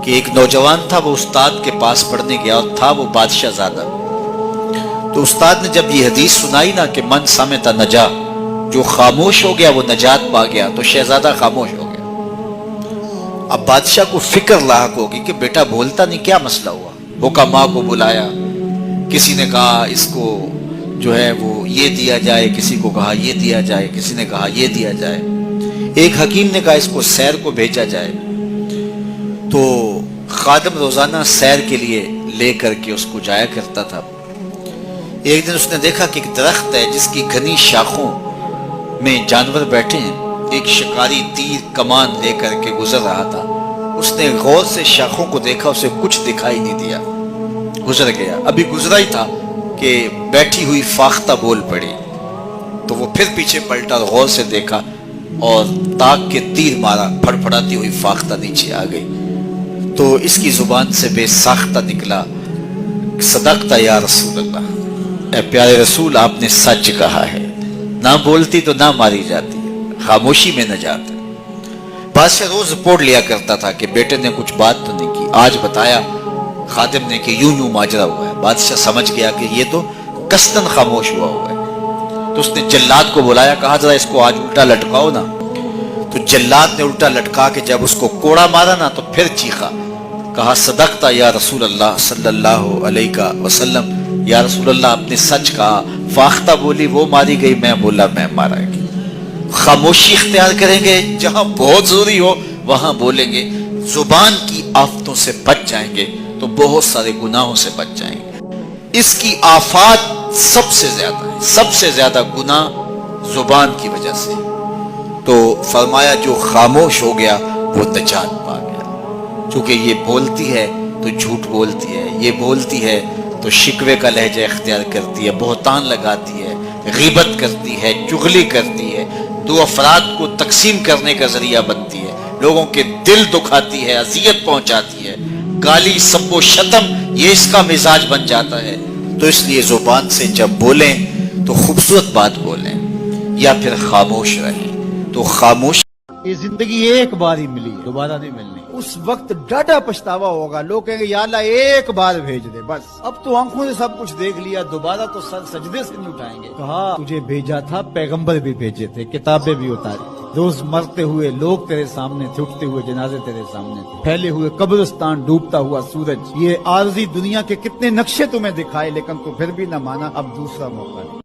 کہ ایک نوجوان تھا، وہ استاد کے پاس پڑھنے گیا اور تھا وہ بادشاہ زادہ. تو استاد نے جب یہ حدیث سنائی نا کہ من سمت نجا، جو خاموش ہو گیا وہ نجات پا گیا، تو شہزادہ خاموش ہو گیا. اب بادشاہ کو فکر لاحق ہوگی کہ بیٹا بولتا نہیں، کیا مسئلہ ہوا. حکماء کو بلایا، کسی نے کہا اس کو جو ہے وہ یہ دیا جائے، کسی کو کہا یہ دیا جائے، کسی نے کہا یہ دیا جائے. ایک حکیم نے کہا اس کو سیر کو بھیجا جائے. تو خادم روزانہ سیر کے لیے لے کر کے اس کو جایا کرتا تھا. ایک دن اس نے دیکھا کہ ایک درخت ہے جس کی گھنی شاخوں میں جانور بیٹھے ہیں. ایک شکاری تیر کمان لے کر کے گزر رہا تھا. اس نے غور سے شاخوں کو دیکھا، اسے کچھ دکھائی نہیں دیا، گزر گیا. ابھی گزرا ہی تھا کہ بیٹھی ہوئی فاختہ بول پڑی. تو وہ پھر پیچھے پلٹا اور غور سے دیکھا اور تاک کے تیر مارا، پھڑ پھڑاتی ہوئی فاختہ نیچے آ گئی. تو اس کی زبان سے بے ساختہ نکلا، صدقت یا رسول اللہ، اے پیارے رسول آپ نے سچ کہا ہے. نہ بولتی تو نہ ماری جاتی، خاموشی میں نجات ہے. بادشاہ روز رپورٹ لیا کرتا تھا کہ بیٹے نے کچھ بات تو نہیں کی. آج بتایا خادم نے کہ یوں ماجرا ہوا ہے. بادشاہ سمجھ گیا کہ یہ تو قصداً خاموش ہوا ہے. تو اس نے جلاد کو بلایا، کہا ذرا اس کو آج الٹا لٹکاؤ نا. تو جلاد نے الٹا لٹکا کے جب اس کو کوڑا مارا نا تو پھر چیخا، کہا صدقت یا رسول اللہ صلی اللہ علیہ وسلم، یا رسول اللہ آپ نے سچ کہا. فاختہ بولی وہ ماری گئی، میں بولا میں مارا گئی. خاموشی اختیار کریں گے، جہاں بہت ضروری ہو وہاں بولیں گے. زبان کی آفتوں سے بچ جائیں گے تو بہت سارے گناہوں سے بچ جائیں گے. اس کی آفات سب سے زیادہ ہے، سب سے زیادہ گناہ زبان کی وجہ سے. تو فرمایا جو خاموش ہو گیا وہ نجات پا گیا. چونکہ یہ بولتی ہے تو جھوٹ بولتی ہے، یہ بولتی ہے تو شکوے کا لہجہ اختیار کرتی ہے، بہتان لگاتی ہے، غیبت کرتی ہے، چغلی کرتی ہے، دو افراد کو تقسیم کرنے کا ذریعہ بنتی ہے، لوگوں کے دل دکھاتی ہے، اذیت پہنچاتی ہے، گالی سب و شتم یہ اس کا مزاج بن جاتا ہے. تو اس لیے زبان سے جب بولیں تو خوبصورت بات بولیں یا پھر خاموش رہیں. تو خاموش یہ زندگی ایک بار ہی ملی، دوبارہ نہیں ملنی. اس وقت ڈاڈا پچھتاوا ہوگا، لوگ کہیں گے یا اللہ ایک بار بھیج دے بس. اب تو آنکھوں سے سب کچھ دیکھ لیا، دوبارہ تو سر سجدے سے نہیں اٹھائیں گے. کہا تجھے بھیجا تھا، پیغمبر بھی بھیجے تھے، کتابیں بھی اتاری تھی. روز مرتے ہوئے لوگ تیرے سامنے تھے، اٹھتے ہوئے جنازے تیرے سامنے تھے، پھیلے ہوئے قبرستان، ڈوبتا ہوا سورج. یہ عارضی دنیا کے کتنے نقشے تمہیں دکھائے لیکن تو پھر بھی نہ مانا. اب دوسرا موقع